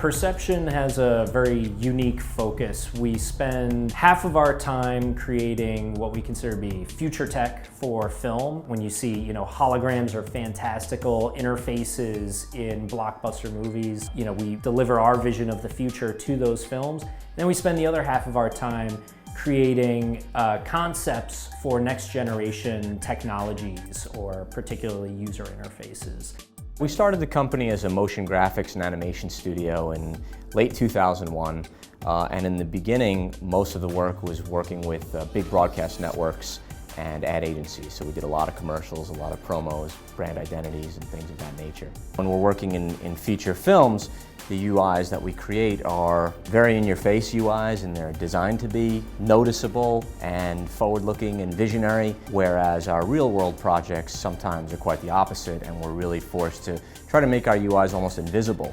Perception has a very unique focus. We spend half of our time creating what we consider to be future tech for film. When you see, holograms or fantastical interfaces in blockbuster movies, we deliver our vision of the future to those films. Then we spend the other half of our time creating concepts for next generation technologies or particularly user interfaces. We started the company as a motion graphics and animation studio in late 2001, and in the beginning, most of the work was working with big broadcast networks and ad agencies. So we did a lot of commercials, a lot of promos, brand identities, and things of that nature. When we're working in feature films, the UIs that we create are very in-your-face UIs, and they're designed to be noticeable and forward-looking and visionary, whereas our real-world projects sometimes are quite the opposite, and we're really forced to try to make our UIs almost invisible.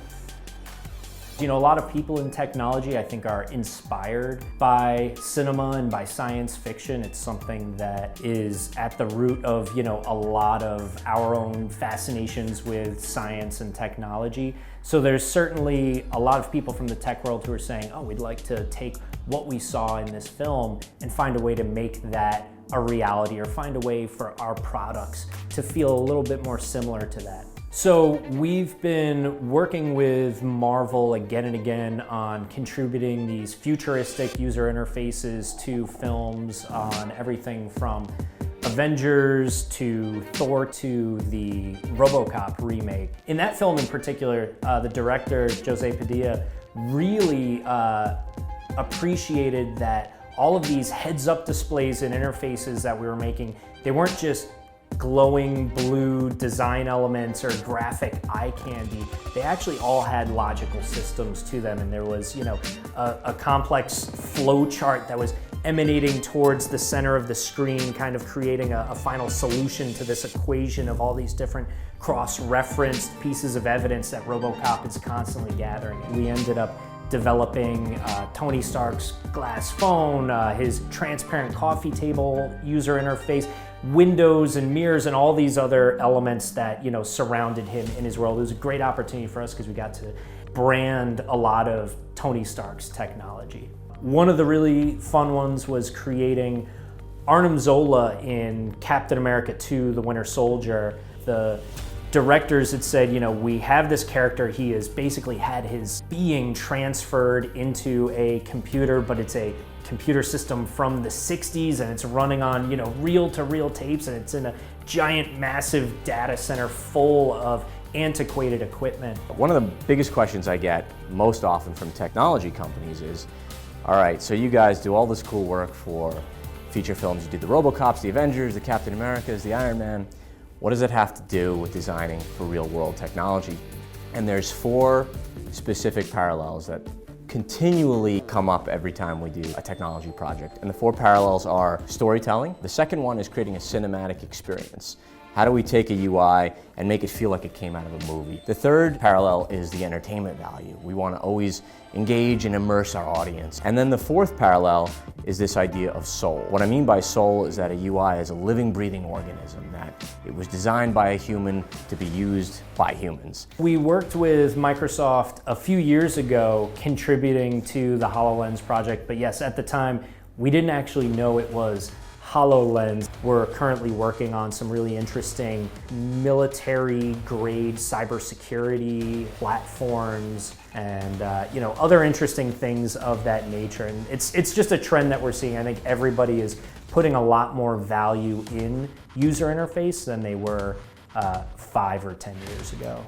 A lot of people in technology, I think, are inspired by cinema and by science fiction. It's something that is at the root of, a lot of our own fascinations with science and technology. So there's certainly a lot of people from the tech world who are saying, oh, we'd like to take what we saw in this film and find a way to make that a reality, or find a way for our products to feel a little bit more similar to that. So we've been working with Marvel again and again on contributing these futuristic user interfaces to films, on everything from Avengers to Thor to the RoboCop remake. In that film in particular, the director, Jose Padilla, really appreciated that all of these heads-up displays and interfaces that we were making, they weren't just glowing blue design elements or graphic eye candy. They actually all had logical systems to them, and there was, a complex flow chart that was emanating towards the center of the screen, kind of creating a final solution to this equation of all these different cross-referenced pieces of evidence that RoboCop is constantly gathering. We ended up developing Tony Stark's glass phone, his transparent coffee table user interface, windows and mirrors, and all these other elements that surrounded him in his world. It was a great opportunity for us because we got to brand a lot of Tony Stark's technology. One of the really fun ones was creating Arnim Zola in Captain America 2: The Winter Soldier. The directors had said, we have this character, he has basically had his being transferred into a computer, but it's a computer system from the 60s, and it's running on, reel-to-reel tapes, and it's in a giant, massive data center full of antiquated equipment. One of the biggest questions I get most often from technology companies is, all right, so you guys do all this cool work for feature films. You did the RoboCops, the Avengers, the Captain Americas, the Iron Man. What does it have to do with designing for real-world technology? And there's 4 specific parallels that continually come up every time we do a technology project. And the 4 parallels are storytelling. The second one is creating a cinematic experience. How do we take a UI and make it feel like it came out of a movie? The third parallel is the entertainment value. We want to always engage and immerse our audience. And then the fourth parallel is this idea of soul. What I mean by soul is that a UI is a living, breathing organism, that it was designed by a human to be used by humans. We worked with Microsoft a few years ago contributing to the HoloLens project, but yes, at the time, we didn't actually know it was HoloLens. We're currently working on some really interesting military-grade cybersecurity platforms and other interesting things of that nature. And it's just a trend that we're seeing. I think everybody is putting a lot more value in user interface than they were 5 or 10 years ago.